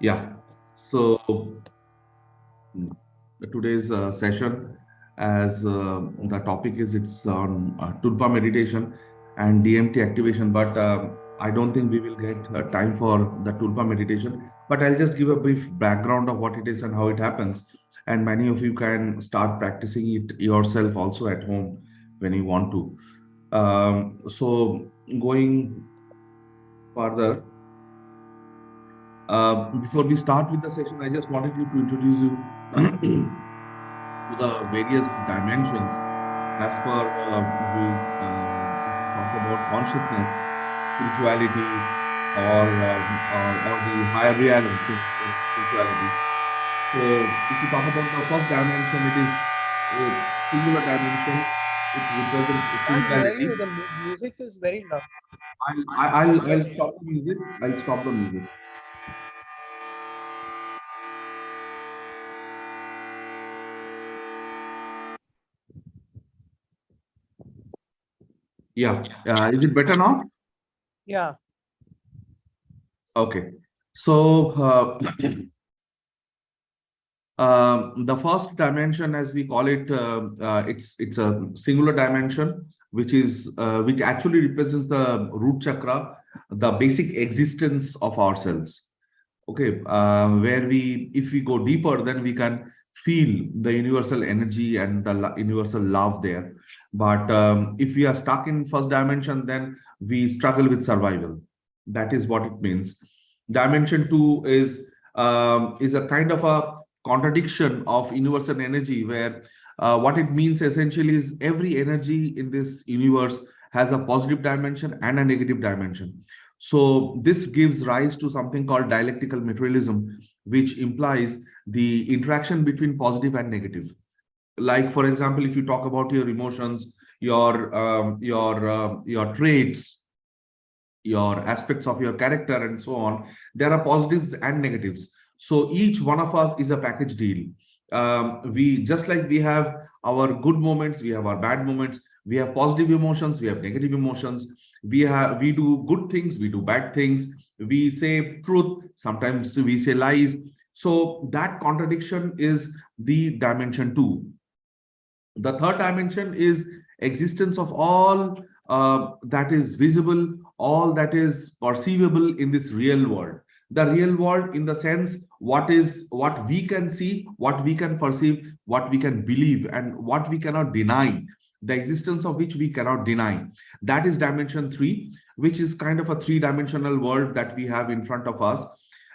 Yeah. So today's session, as the topic is, it's on Tulpa meditation and DMT activation. But I don't think we will get time for the Tulpa meditation. But I'll just give a brief background of what it is and how it happens. And many of you can start practicing it yourself also at home when you want to. So going further, before we start with the session, I just wanted you to introduce you to the various dimensions as per if we talk about consciousness, spirituality, or the higher realms in spirituality. So, if you talk about the first dimension, it is a singular dimension. It represents Can't hear spirituality. you. The music is very loud. I'll stop the music. I'll stop the music. Yeah. Is it better now? Yeah. Okay. So, the first dimension, as we call it, it's a singular dimension, which actually represents the root chakra, the basic existence of ourselves. Okay, where if we go deeper, then we can feel the universal energy and the universal love there. But if we are stuck in first dimension, then we struggle with survival. That is what it means. Dimension two is a kind of a contradiction of universal energy, where what it means essentially is every energy in this universe has a positive dimension and a negative dimension. So this gives rise to something called dialectical materialism, which implies the interaction between positive and negative. Like, for example, if you talk about your emotions, your traits, your aspects of your character, and so on, there are positives and negatives. So each one of us is a package deal. We just like we have our good moments, we have our bad moments, we have positive emotions, we have negative emotions, we do good things, we do bad things, we say truth, sometimes we say lies. So that contradiction is the dimension two. The third dimension is existence of all that is visible, all that is perceivable in this real world. The real world, in the sense, what we can see, what we can perceive, what we can believe, and what we cannot deny, the existence of which we cannot deny. That is dimension three, which is kind of a three-dimensional world that we have in front of us.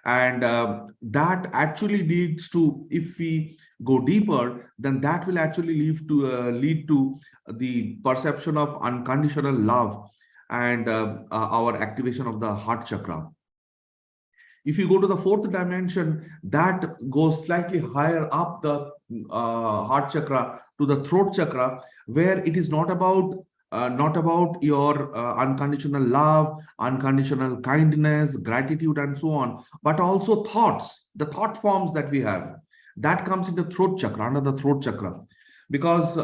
And that actually leads to, if we go deeper, then that will actually lead to the perception of unconditional love and our activation of the heart chakra. If you go to the fourth dimension, that goes slightly higher up the heart chakra to the throat chakra, where it is not about your unconditional love, unconditional kindness, gratitude, and so on, but also thoughts, the thought forms that we have. That comes in the throat chakra, under the throat chakra, because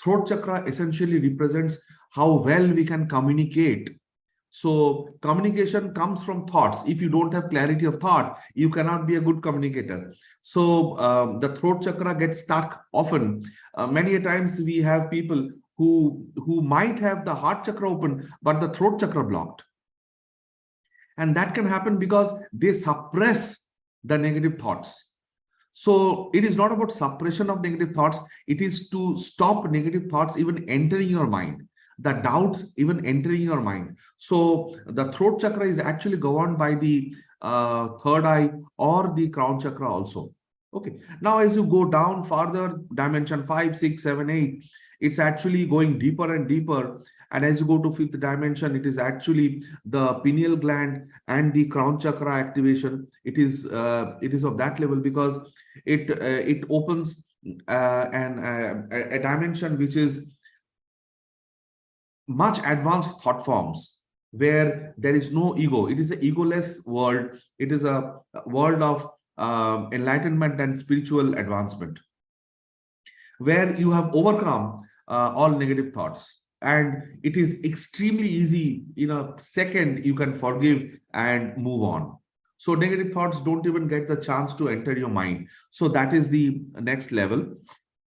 throat chakra essentially represents how well we can communicate. So communication comes from thoughts. If you don't have clarity of thought, you cannot be a good communicator. So the throat chakra gets stuck often. Many a times we have people who might have the heart chakra open, but the throat chakra blocked. And that can happen because they suppress the negative thoughts. So it is not about suppression of negative thoughts. It is to stop negative thoughts even entering your mind, the doubts even entering your mind. So the throat chakra is actually governed by the third eye or the crown chakra also. Okay. Now, as you go down further, dimension 5, 6, 7, 8, it's actually going deeper and deeper. And as you go to fifth dimension, it is actually the pineal gland and the crown chakra activation. It is of that level, because it opens a dimension which is much advanced thought forms, where there is no ego. It is an egoless world. It is a world of enlightenment and spiritual advancement, where you have overcome all negative thoughts. And it is extremely easy. In a second, you can forgive and move on. So negative thoughts don't even get the chance to enter your mind. So that is the next level.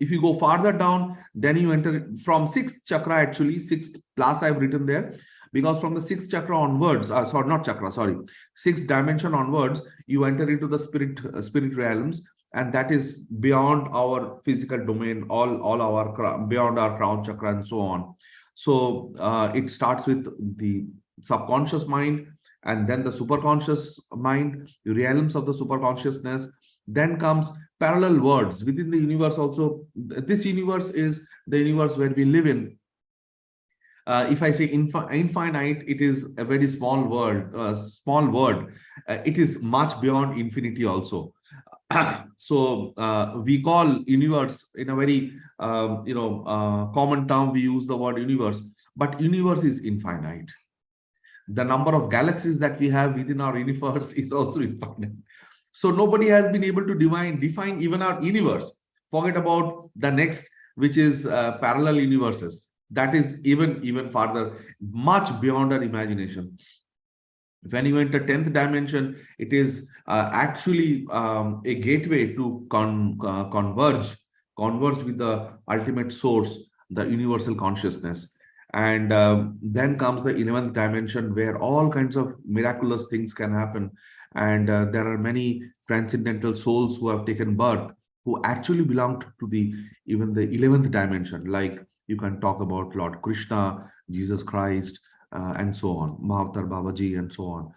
If you go farther down, then you enter from sixth chakra, actually, sixth plus I've written there, because from the sixth chakra onwards, sorry, not chakra, sorry, sixth dimension onwards, you enter into the spirit realms, and that is beyond our physical domain, all our beyond our crown chakra and so on. So it starts with the subconscious mind, and then the superconscious mind, the realms of the superconsciousness. Then comes parallel worlds within the universe also. This universe is the universe where we live in. If I say infinite, it is a very small word, small word. It is much beyond infinity also. So we call universe in a very common term. We use the word universe, but universe is infinite. The number of galaxies that we have within our universe is also infinite. So nobody has been able to define even our universe. Forget about the next, which is parallel universes. That is even farther, much beyond our imagination. When you enter 10th dimension, it is actually a gateway to converge with the ultimate source, the universal consciousness. And then comes the 11th dimension, where all kinds of miraculous things can happen. And there are many transcendental souls who have taken birth, who actually belong to even the 11th dimension. Like you can talk about Lord Krishna, Jesus Christ, and so on, Mahavatar Babaji, and so on.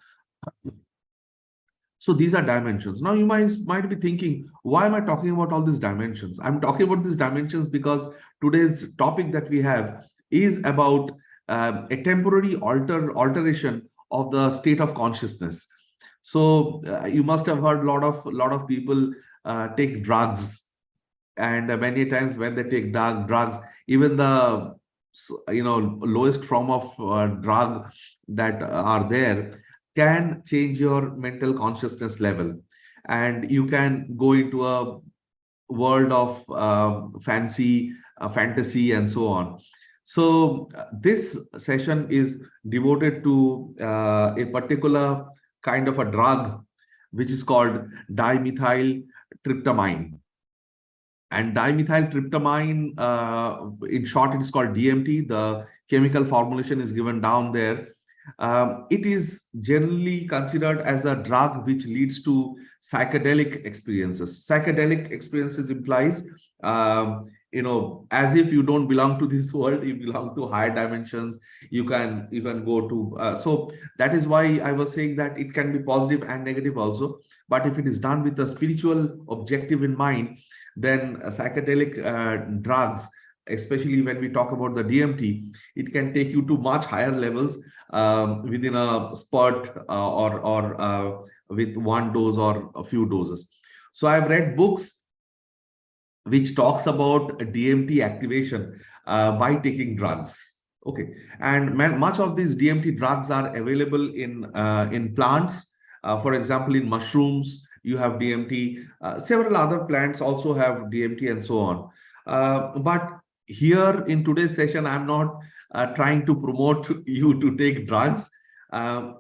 So these are dimensions. Now you might be thinking, why am I talking about all these dimensions? I'm talking about these dimensions because today's topic that we have is about a temporary alteration of the state of consciousness. So you must have heard a lot of people take drugs, and many times when they take drugs, even the lowest form of drug that are there can change your mental consciousness level, and you can go into a world of fantasy and so on. So this session is devoted to a particular kind of a drug, which is called dimethyltryptamine. And dimethyltryptamine, in short, it is called DMT. The chemical formulation is given down there. It is generally considered as a drug which leads to psychedelic experiences. Psychedelic experiences implies, as if you don't belong to this world, you belong to higher dimensions. You can go to. So that is why I was saying that it can be positive and negative also. But if it is done with a spiritual objective in mind, then psychedelic drugs, especially when we talk about the DMT, it can take you to much higher levels within a spurt or with one dose or a few doses. So I've read books which talks about DMT activation by taking drugs. Okay, and much of these DMT drugs are available in plants. For example, in mushrooms, you have DMT. Several other plants also have DMT and so on. But here in today's session, I'm not trying to promote you to take drugs.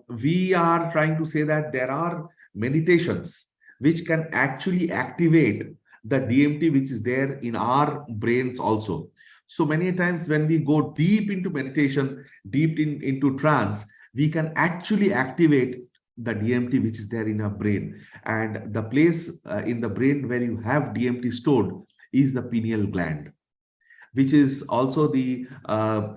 We are trying to say that there are meditations which can actually activate the DMT which is there in our brains also. So many times when we go deep into meditation, deep into trance, we can actually activate the DMT which is there in our brain. And the place in the brain where you have DMT stored is the pineal gland, which is also the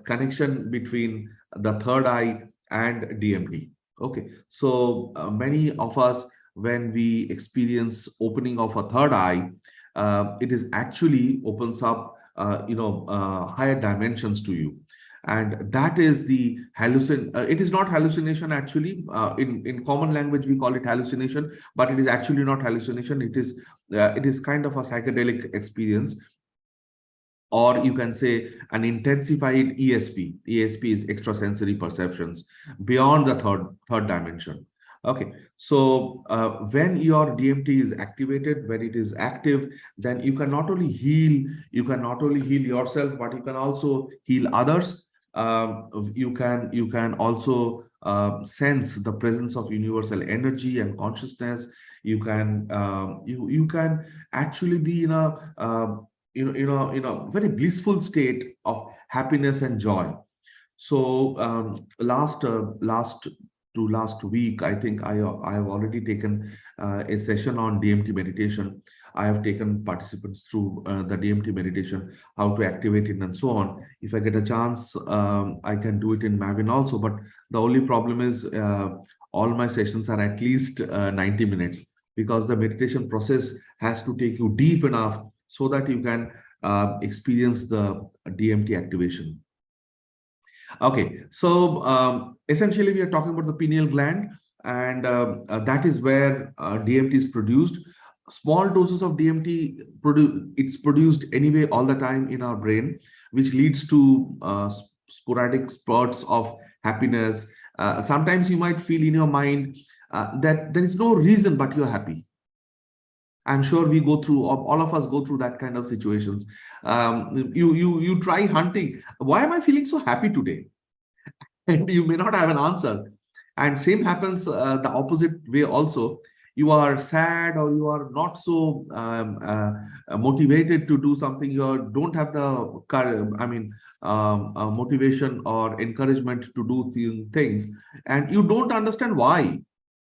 connection between the third eye and DMT. Okay, so many of us, when we experience opening of a third eye, it is actually opens up higher dimensions to you. And that is the it is not hallucination actually. In common language we call it hallucination, but it is actually not hallucination. It is kind of a psychedelic experience, or you can say an intensified ESP. ESP is extrasensory perceptions beyond the third dimension. Okay, so when your DMT is activated, when it is active, then you can not only heal yourself, but you can also heal others. You can also sense the presence of universal energy and consciousness. You can you can actually be in a in a very blissful state of happiness and joy. So last week, I think I have already taken a session on DMT meditation. I have taken participants through the DMT meditation, how to activate it and so on. If I get a chance, I can do it in Maven also. But the only problem is all my sessions are at least 90 minutes, because the meditation process has to take you deep enough so that you can experience the DMT activation. Okay, so essentially we are talking about the pineal gland, and that is where DMT is produced. Small doses of DMT it's produced anyway all the time in our brain, which leads to sporadic spurts of happiness. Sometimes you might feel in your mind that there is no reason but you're happy. I'm sure we go through, all of us go through that kind of situations. You try hunting. Why am I feeling so happy today? And you may not have an answer. And same happens the opposite way also. You are sad, or you are not so motivated to do something. You don't have the motivation or encouragement to do things, and you don't understand why.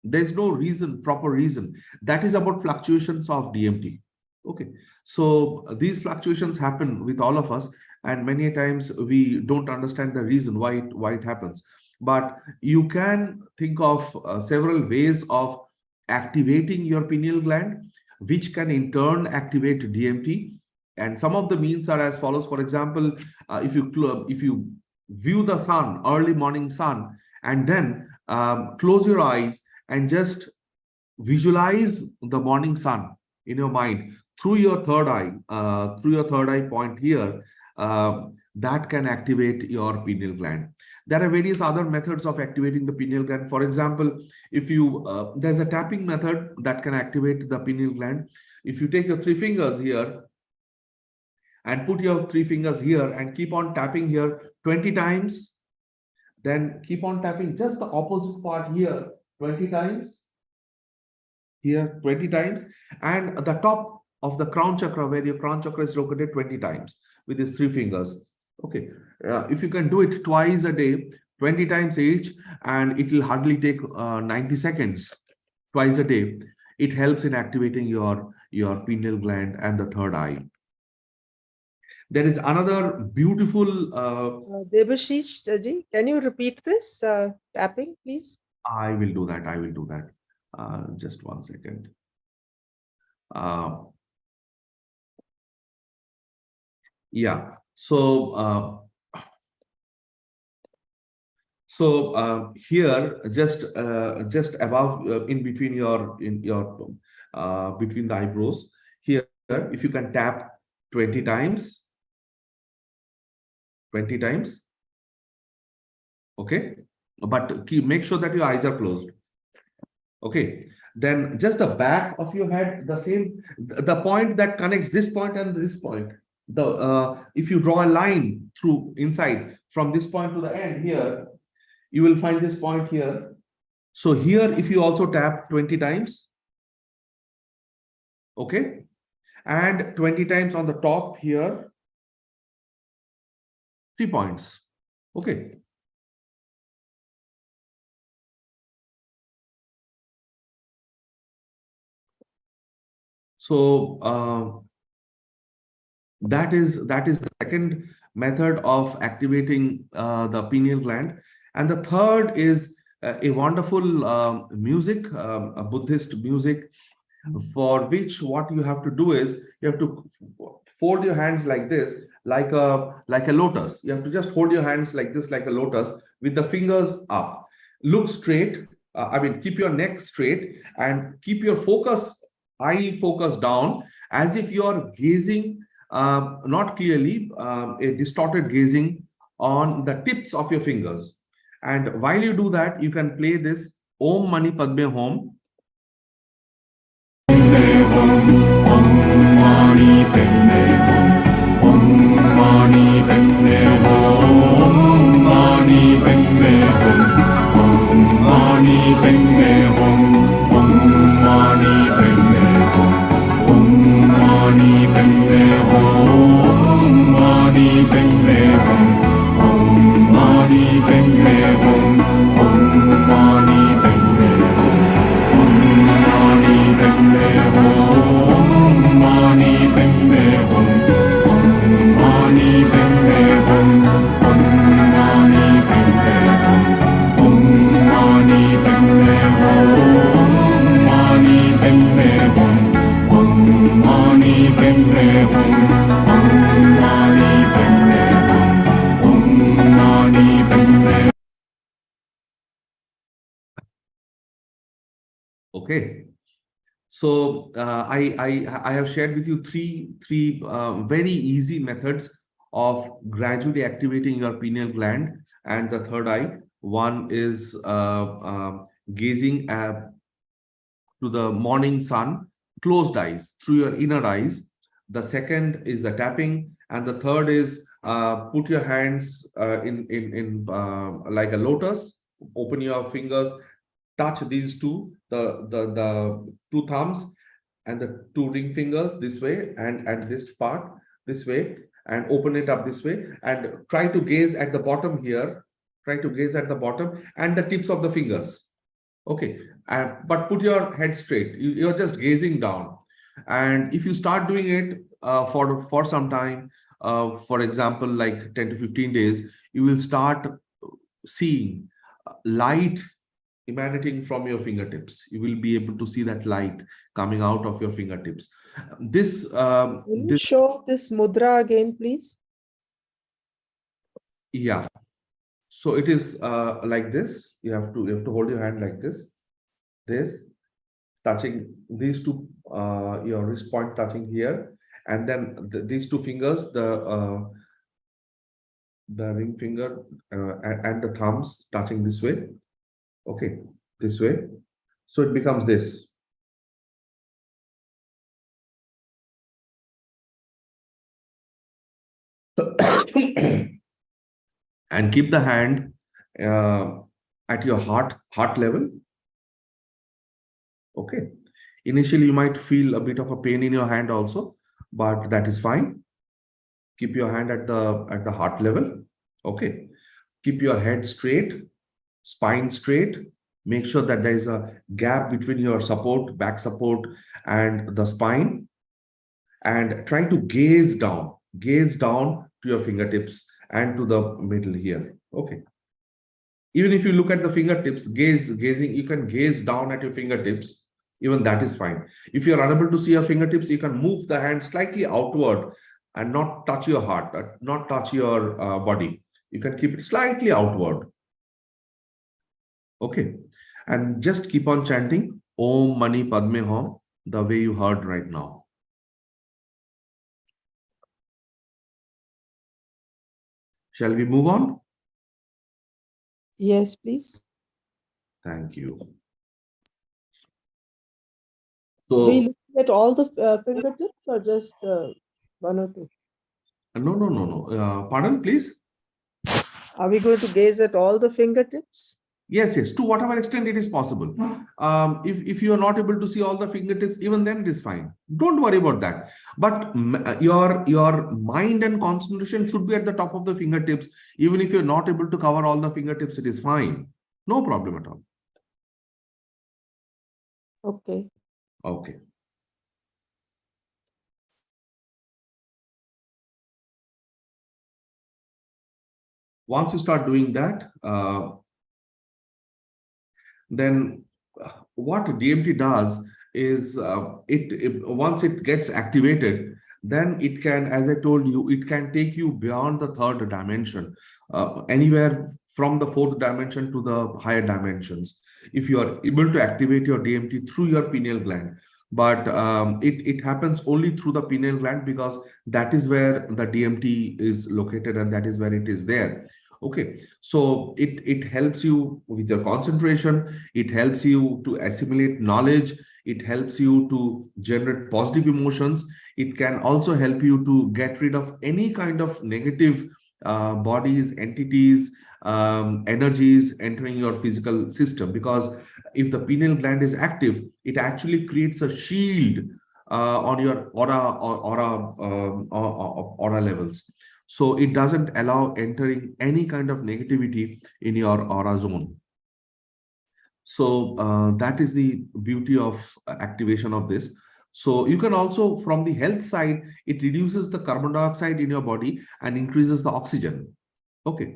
There's no reason, proper reason. That is about fluctuations of DMT. Okay, so these fluctuations happen with all of us, and many times we don't understand the reason why it happens. But you can think of several ways of activating your pineal gland, which can in turn activate DMT. And some of the means are as follows. For example, if you view the sun, early morning sun, and then close your eyes and just visualize the morning sun in your mind through your third eye point here, that can activate your pineal gland. There are various other methods of activating the pineal gland. For example, if you there's a tapping method that can activate the pineal gland. If you take your 3 fingers here and put your 3 fingers here and keep on tapping here 20 times, then keep on tapping just the opposite part here 20 times, here 20 times, and at the top of the crown chakra, where your crown chakra is located, 20 times with these 3 fingers. Okay, if you can do it twice a day, 20 times each, and it will hardly take 90 seconds twice a day. It helps in activating your pineal gland and the third eye. There is another beautiful Debasis ji, can you repeat this tapping, please? I will do that. I will do that. Just one second. Yeah. So here, just above, in between between the eyebrows here, if you can tap 20 times. 20 times. Okay. But make sure that your eyes are closed. Okay, then just the back of your head, the point that connects this point and this point. If you draw a line through inside from this point to the end here, you will find this point here. So here, if you also tap 20 times, okay, and 20 times on the top here, 3 points. Okay. So that is the second method of activating the pineal gland. And the third is a wonderful music, a Buddhist music, for which what you have to do is you have to fold your hands like this, like a lotus. You have to just hold your hands like this, like a lotus, with the fingers up. Look straight. Keep your neck straight and keep your eye focus down, as if you are gazing, not clearly, a distorted gazing on the tips of your fingers. And while you do that, you can play this Om Mani Padme Hum. Om Okay. So I have shared with you three very easy methods of gradually activating your pineal gland and the third eye. One is gazing to the morning sun, closed eyes through your inner eyes. The second is the tapping, and the third is put your hands in like a lotus. Open your fingers, touch these two, the two thumbs and the two ring fingers this way, and this part this way, and open it up this way, and try to gaze at the bottom here. Try to gaze at the bottom and the tips of the fingers. Okay, but put your head straight. You're just gazing down, and if you start doing it for some time, for example, like 10 to 15 days, you will start seeing light emanating from your fingertips. You will be able to see that light coming out of your fingertips. This Will you show this mudra again, please? yeah. So it is like this. You have to hold your hand like this, touching these two, your wrist point touching here, and then these two fingers, the ring finger and the thumbs touching this way. Okay, this way. So it becomes this. And keep the hand at your heart level. Okay. Initially, you might feel a bit of a pain in your hand also, but that is fine. Keep your hand at the heart level. Okay. Keep your head straight, spine straight. Make sure that there is a gap between your support, back support, and the spine. And try to gaze down to your fingertips and to the middle here. Okay. Even if you look at the fingertips, gazing, you can gaze down at your fingertips. Even that is fine. If you're unable to see your fingertips, you can move the hand slightly outward and not touch your heart, not touch your body. You can keep it slightly outward. Okay. And just keep on chanting Om Mani Padme Hum the way you heard right now. Shall we move on? Yes, please. Thank you. We So, look at all the fingertips or just one or two? no. Pardon, please. Are we going to gaze at all the fingertips? Yes, to whatever extent it is possible. If you are not able to see all the fingertips, even then it is fine. Don't worry about that. But your mind and concentration should be at the top of the fingertips. Even if you're not able to cover all the fingertips, it is fine. No problem at all. Okay. Okay. Once you start doing that, then what DMT does is once it gets activated, then it can, as I told you, it can take you beyond the third dimension, anywhere from the fourth dimension to the higher dimensions, if you are able to activate your DMT through your pineal gland. But it happens only through the pineal gland, because that is where the DMT is located and that is where it is there. Okay, so it helps you with your concentration, it helps you to assimilate knowledge, it helps you to generate positive emotions. It can also help you to get rid of any kind of negative bodies, entities, energies entering your physical system, because if the pineal gland is active, it actually creates a shield on your aura levels. So it doesn't allow entering any kind of negativity in your aura zone. So that is the beauty of activation of this. So you can also, from the health side, it reduces the carbon dioxide in your body and increases the oxygen. Okay.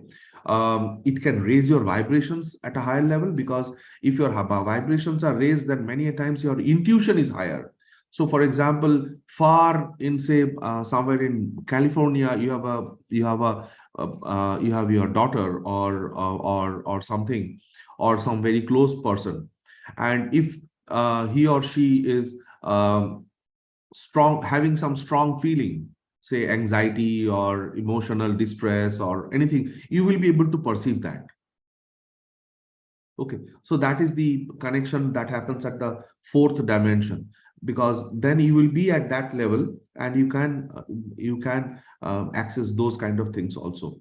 It can raise your vibrations at a higher level, because if your vibrations are raised, then many a times your intuition is higher. So, for example, far in, say, somewhere in California, you have your daughter or something, or some very close person, and if he or she is strong, having some strong feeling, say anxiety or emotional distress or anything, you will be able to perceive that. Okay, so that is the connection that happens at the fourth dimension, because then you will be at that level and you can access those kind of things also.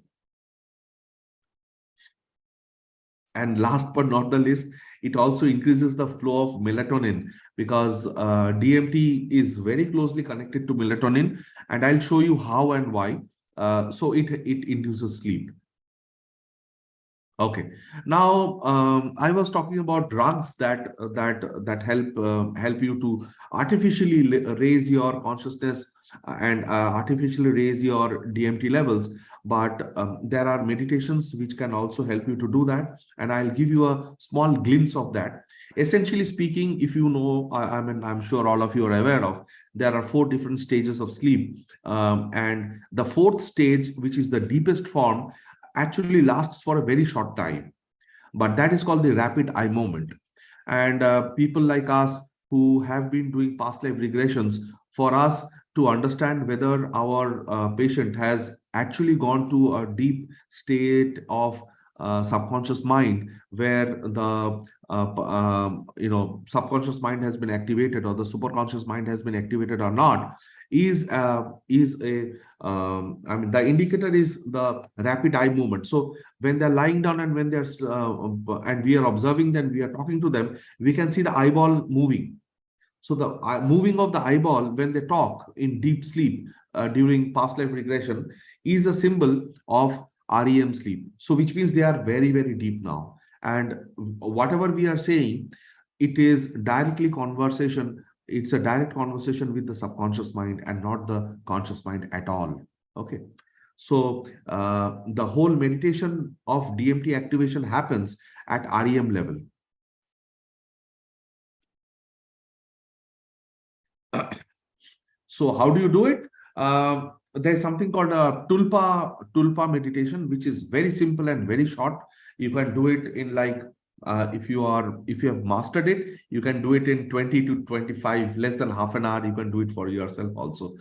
And last but not the least, it also increases the flow of melatonin, because DMT is very closely connected to melatonin, and I'll show you how and why. So it induces sleep. Okay. Now, I was talking about drugs that help you to artificially raise your consciousness and artificially raise your DMT levels. But there are meditations which can also help you to do that, and I'll give you a small glimpse of that. Essentially speaking, if you know, I mean, I'm sure all of you are aware of, there are 4 different stages of sleep, and the 4th stage, which is the deepest form, actually lasts for a very short time, but that is called the rapid eye movement. And people like us who have been doing past life regressions, for us to understand whether our patient has actually gone to a deep state of subconscious mind, where the subconscious mind has been activated, or the superconscious mind has been activated or not, is a I mean, the indicator is the rapid eye movement. So when they're lying down and when they're and we are observing them, we are talking to them, we can see the eyeball moving. So the moving of the eyeball when they talk in deep sleep during past life regression is a symbol of REM sleep. So which means they are very, very deep now. And whatever we are saying, it is directly conversation. It's a direct conversation with the subconscious mind and not the conscious mind at all. Okay. So the whole meditation of DMT activation happens at REM level. So how do you do it? There's something called a tulpa meditation, which is very simple and very short. You can do it in like if you have mastered it, you can do it in 20 to 25, less than half an hour. You can do it for yourself also.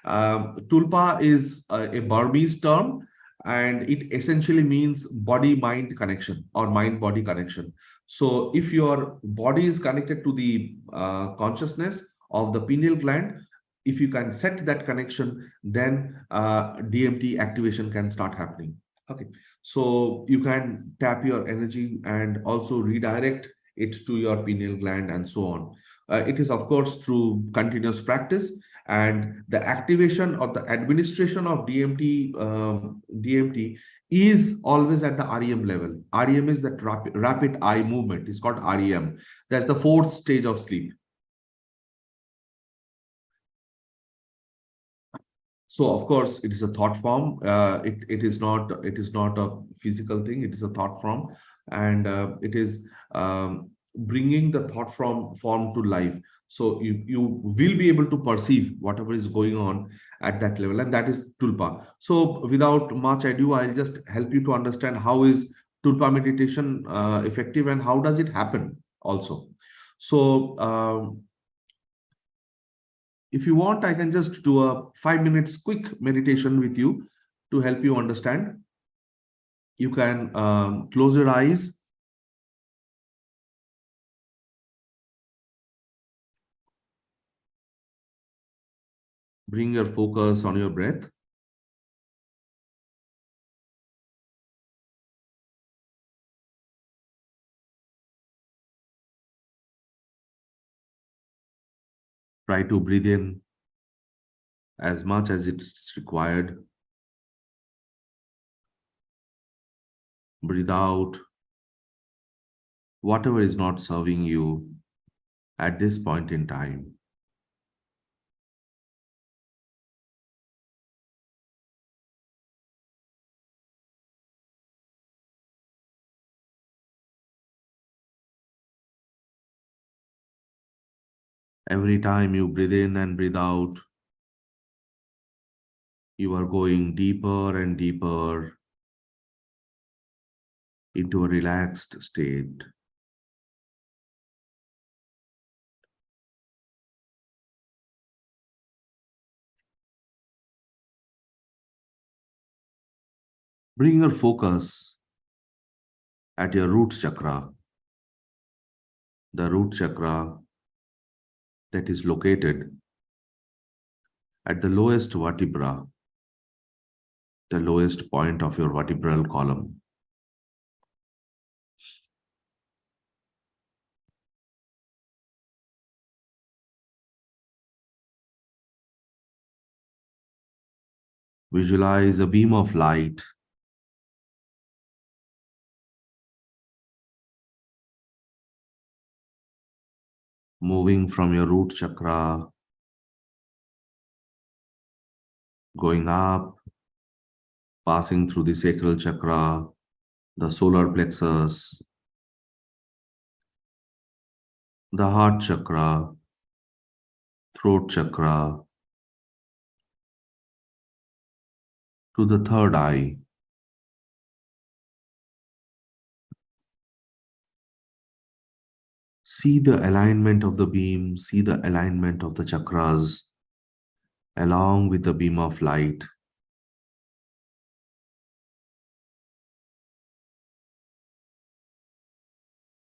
Tulpa is a Burmese term, and it essentially means body-mind connection or mind-body connection. So if your body is connected to the consciousness of the pineal gland, if you can set that connection, then DMT activation can start happening. Okay, so you can tap your energy and also redirect it to your pineal gland and so on. It is, of course, through continuous practice, and the activation or the administration of DMT is always at the REM level. REM is that rapid eye movement. It's called REM. That's the 4th stage of sleep. So of course, it is a thought form. It is not a physical thing. It is a thought form, and it is bringing the thought form to life. So you will be able to perceive whatever is going on at that level, and that is tulpa. So without much ado, I'll just help you to understand how is tulpa meditation effective and how does it happen also. So if you want, I can just do a 5 minutes quick meditation with you to help you understand. You can close your eyes. Bring your focus on your breath. Try to breathe in as much as it's required. Breathe out whatever is not serving you at this point in time. Every time you breathe in and breathe out, you are going deeper and deeper into a relaxed state. Bring your focus at your root chakra, the root chakra that is located at the lowest vertebra, the lowest point of your vertebral column. Visualize a beam of light moving from your root chakra, going up, passing through the sacral chakra, the solar plexus, the heart chakra, throat chakra, to the third eye. See the alignment of the beam, see the alignment of the chakras along with the beam of light.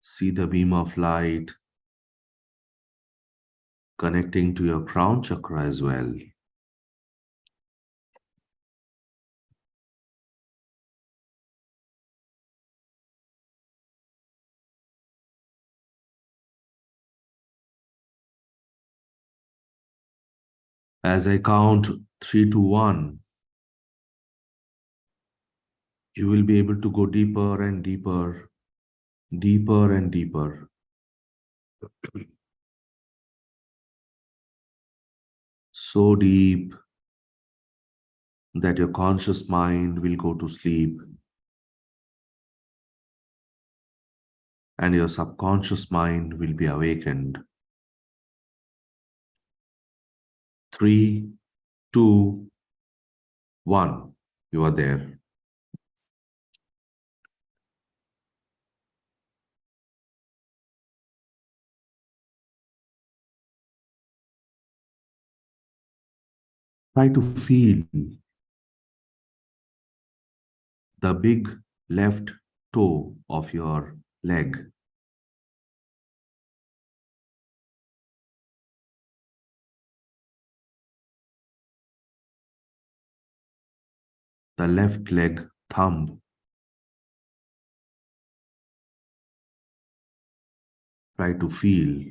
See the beam of light connecting to your crown chakra as well. As I count 3 to 1, you will be able to go deeper and deeper, deeper and deeper. So deep that your conscious mind will go to sleep and your subconscious mind will be awakened. 3, 2, 1, you are there. Try to feel the big left toe of your leg. The left leg thumb. Try to feel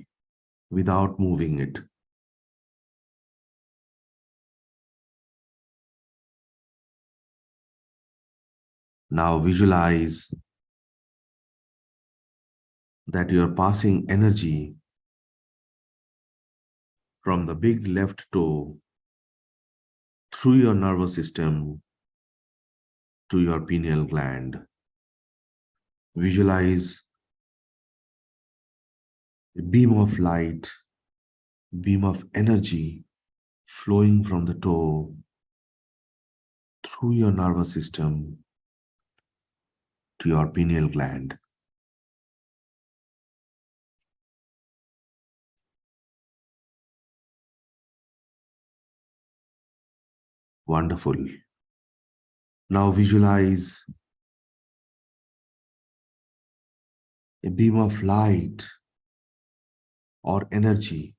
without moving it. Now visualize that you are passing energy from the big left toe through your nervous system to your pineal gland. Visualize a beam of light, beam of energy flowing from the toe through your nervous system to your pineal gland. Wonderful. Now visualize a beam of light or energy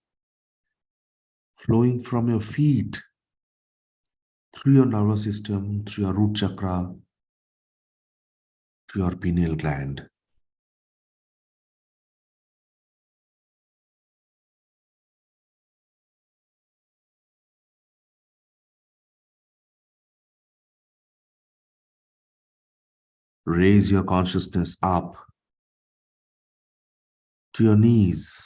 flowing from your feet through your nervous system, through your root chakra, to your pineal gland. Raise your consciousness up to your knees.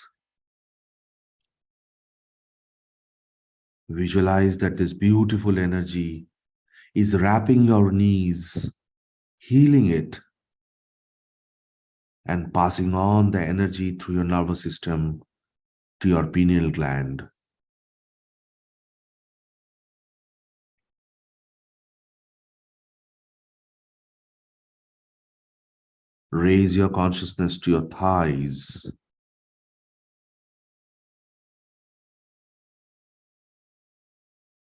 Visualize that this beautiful energy is wrapping your knees, healing it, and passing on the energy through your nervous system to your pineal gland. Raise your consciousness to your thighs.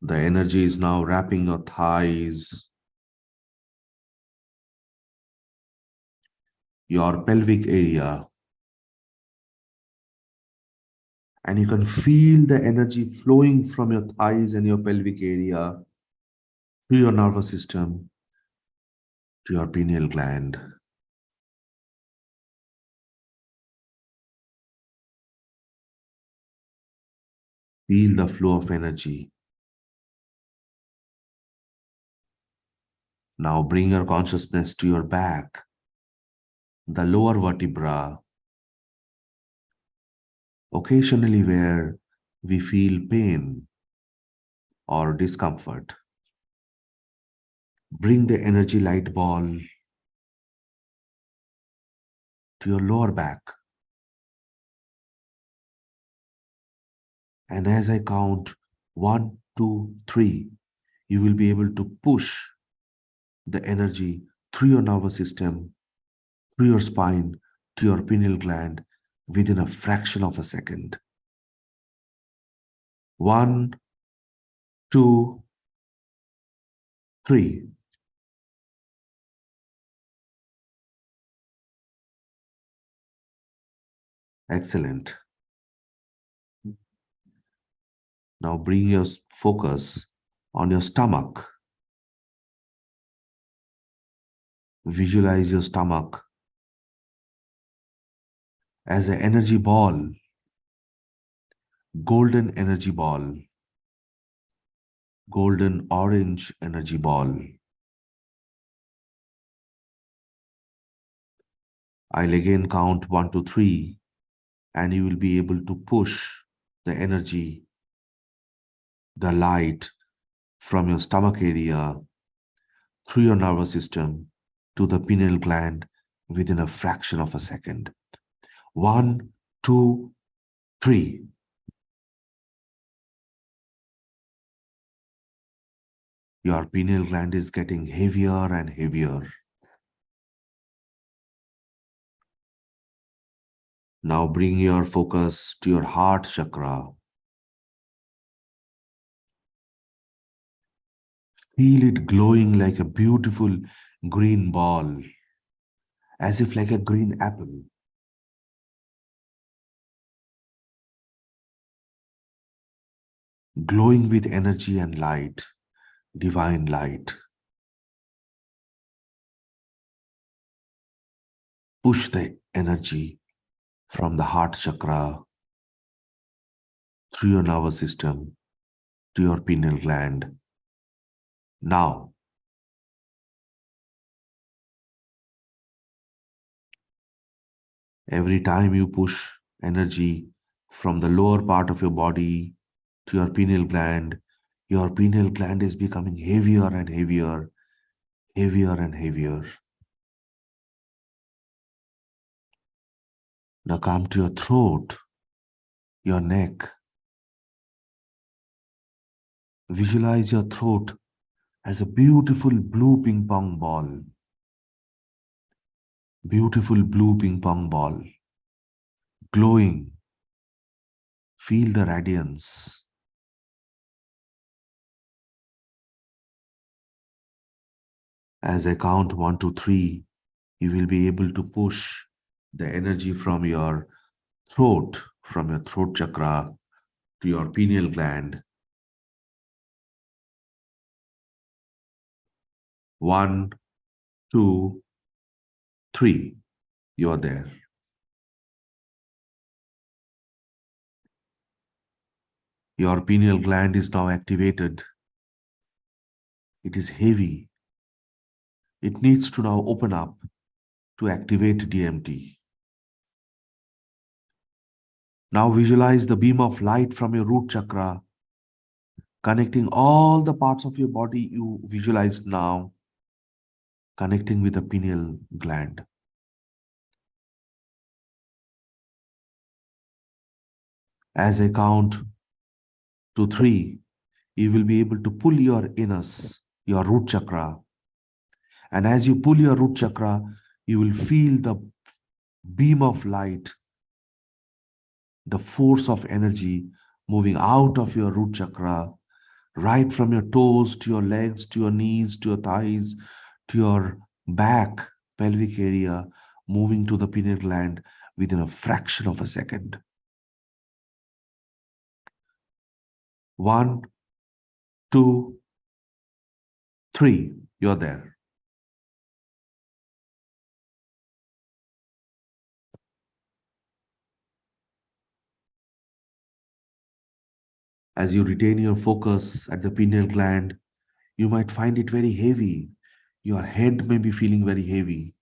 The energy is now wrapping your thighs, your pelvic area, and you can feel the energy flowing from your thighs and your pelvic area to your nervous system, to your pineal gland. Feel the flow of energy. Now bring your consciousness to your back, the lower vertebra, occasionally where we feel pain or discomfort. Bring the energy light ball to your lower back. And as I count 1, 2, 3, you will be able to push the energy through your nervous system, through your spine, to your pineal gland within a fraction of a second. 1, 2, 3. Excellent. Now bring your focus on your stomach. Visualize your stomach as an energy ball, golden energy ball, golden orange energy ball. I'll again count 1 to 3, and you will be able to push the energy, the light from your stomach area through your nervous system to the pineal gland within a fraction of a second. 1, 2, 3. Your pineal gland is getting heavier and heavier. Now bring your focus to your heart chakra. Feel it glowing like a beautiful green ball, as if like a green apple. Glowing with energy and light, divine light. Push the energy from the heart chakra through your nervous system to your pineal gland. Now, every time you push energy from the lower part of your body to your pineal gland is becoming heavier and heavier, heavier and heavier. Now come to your throat, your neck. Visualize your throat as a beautiful blue ping pong ball. Beautiful blue ping pong ball. Glowing. Feel the radiance. As I count 1 to 3, you will be able to push the energy from your throat chakra to your pineal gland. 1, 2, 3. You are there. Your pineal gland is now activated. It is heavy. It needs to now open up to activate DMT. Now visualize the beam of light from your root chakra connecting all the parts of your body you visualized now, connecting with the pineal gland. As I count to 3, you will be able to pull your anus, your root chakra. And as you pull your root chakra, you will feel the beam of light, the force of energy moving out of your root chakra, right from your toes to your legs, to your knees, to your thighs, to your back, pelvic area, moving to the pineal gland within a fraction of a second. 1, 2, 3, you're there. As you retain your focus at the pineal gland, you might find it very heavy. Your head may be feeling very heavy.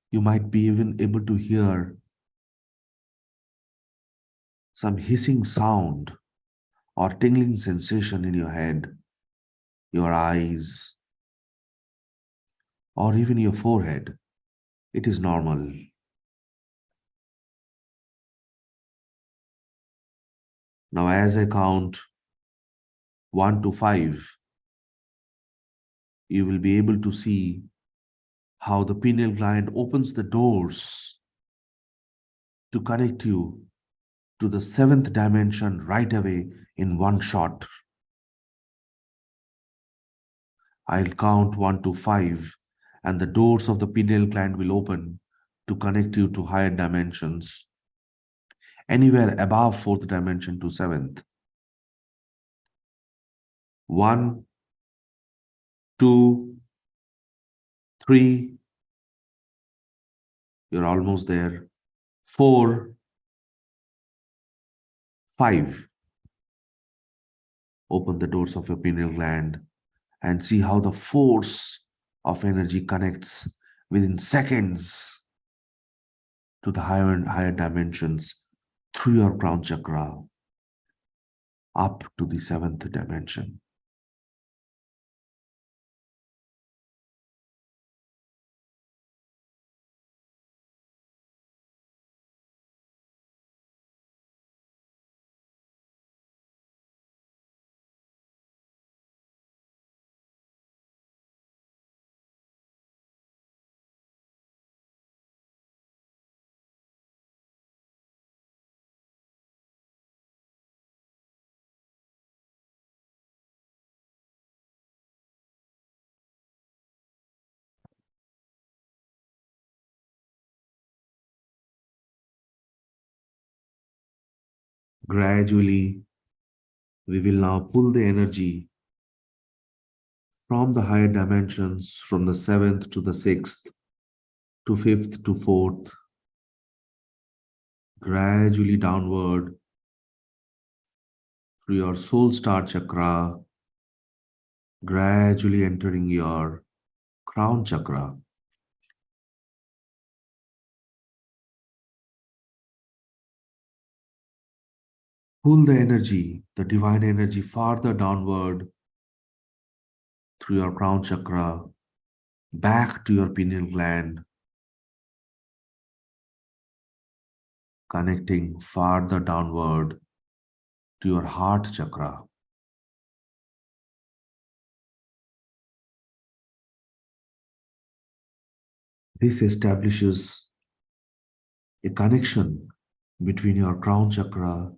You might be even able to hear some hissing sound or tingling sensation in your head, your eyes, or even your forehead. It is normal. Now, as I count 1 to 5, you will be able to see how the pineal gland opens the doors to connect you to the 7th dimension right away in one shot. I'll count 1 to 5, and the doors of the pineal gland will open to connect you to higher dimensions, anywhere above 4th dimension to 7th. 1, 2, 3, you're almost there. 4, 5. Open the doors of your pineal gland and see how the force of energy connects within seconds to the higher and higher dimensions through your crown chakra up to the 7th dimension. Gradually, we will now pull the energy from the higher dimensions, from the 7th to the 6th, to 5th to 4th, gradually downward through your soul star chakra, gradually entering your crown chakra. Pull the energy, the divine energy, farther downward through your crown chakra, back to your pineal gland, connecting farther downward to your heart chakra. This establishes a connection between your crown chakra,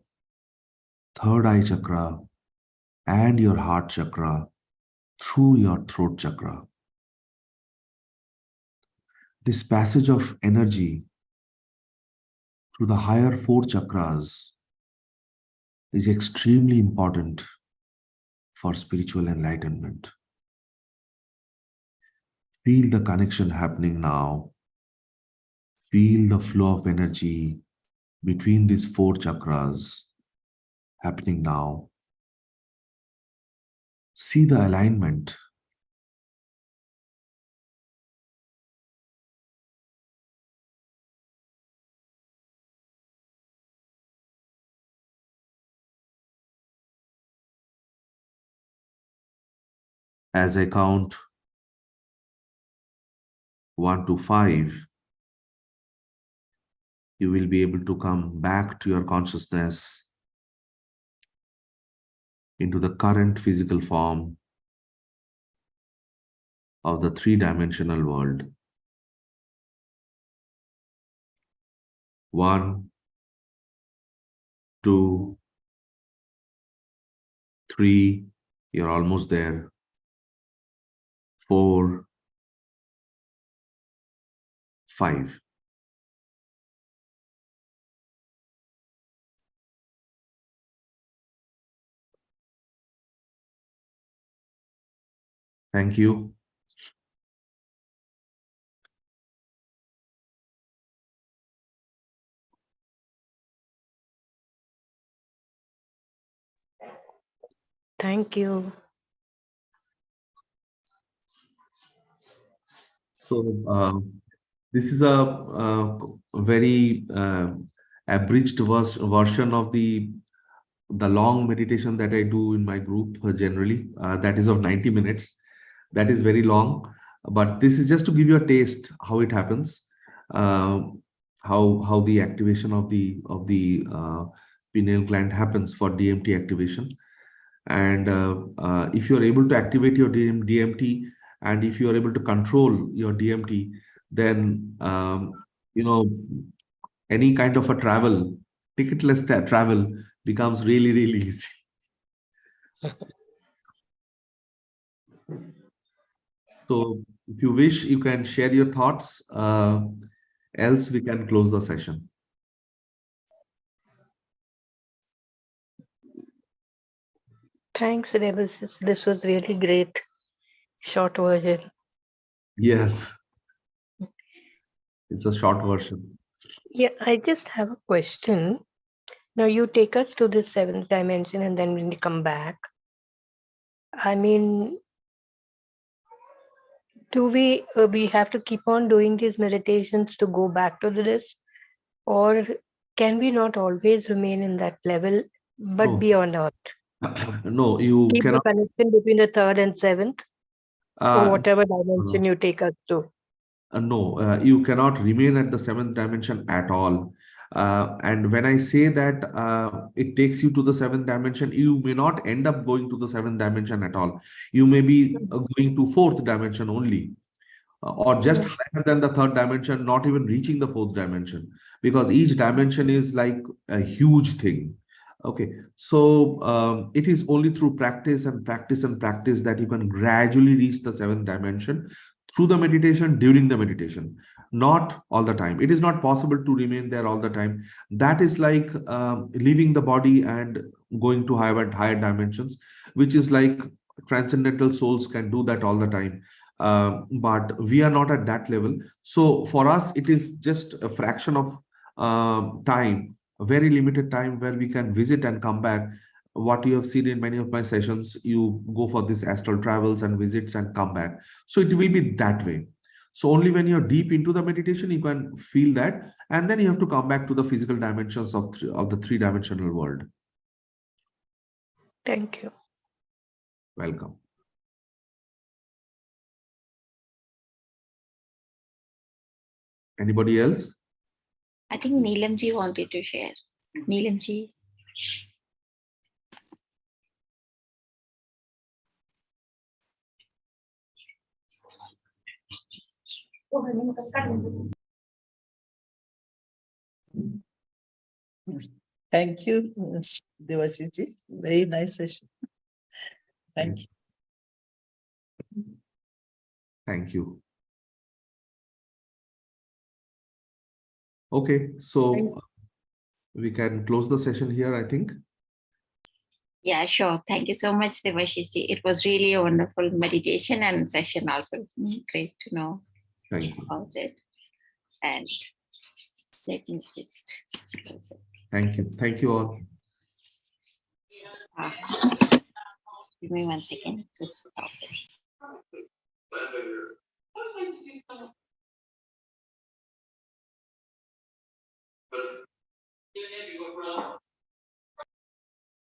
third eye chakra, and your heart chakra through your throat chakra. This passage of energy through the higher 4 chakras is extremely important for spiritual enlightenment. Feel the connection happening now. Feel the flow of energy between these 4 chakras happening now. See the alignment As I count 1 to 5, you will be able to come back to your consciousness into the current physical form of the three-dimensional world. 1, 2, 3, you're almost there. 4, 5. Thank you. Thank you. So this is a very abridged version of the long meditation that I do in my group generally. That is of 90 minutes. That is very long, but this is just to give you a taste how it happens, uh, how the activation of the pineal gland happens for DMT activation. And if you are able to activate your DMT, and if you are able to control your DMT, then you know, any kind of a travel, ticketless travel becomes really, really easy. So if you wish, you can share your thoughts. Else we can close the session. Thanks, Debasis. This was really great. Short version. Yes, it's a short version. Yeah, I just have a question. Now you take us to the seventh dimension and then when you come back, I mean, do we have to keep on doing these meditations to go back to this, or can we not always remain in that level but No, be on earth? no, you Keep the cannot. connection between the third and seventh, or Uh, whatever dimension you take us to. no, you cannot remain at the seventh dimension at all. And when I say that it takes you to the seventh dimension, you may not end up going to the seventh dimension at all. You may be going to fourth dimension only, or just higher than the third dimension, not even reaching the fourth dimension, because each dimension is like a huge thing. Okay, so it is only through practice and practice and practice that you can gradually reach the seventh dimension through the meditation, during the meditation, not all the time. It is not possible to remain there all the time. That is like leaving the body and going to higher dimensions, which is like transcendental souls can do that all the time. But we are not at that level. So for us, it is just a fraction of time, a very limited time where we can visit and come back. What you have seen in many of my sessions, you go for these astral travels and visits and come back. So it will be that way. So only when you're deep into the meditation, you can feel that. And then you have to come back to the physical dimensions of the three-dimensional world. Thank you. Welcome. Anybody else? I think Neelamji wanted to share. Neelamji. Thank you, Devasiji. Very nice session. Thank you. Thank you. Okay, so we can close the session here, I think. Yeah, sure. Thank you so much, Devashishji. It was really a wonderful meditation and session also. Great to know Thank you. about it. And let me just close it. Thank you. Thank you all. Just give me 1 second. Just stop it.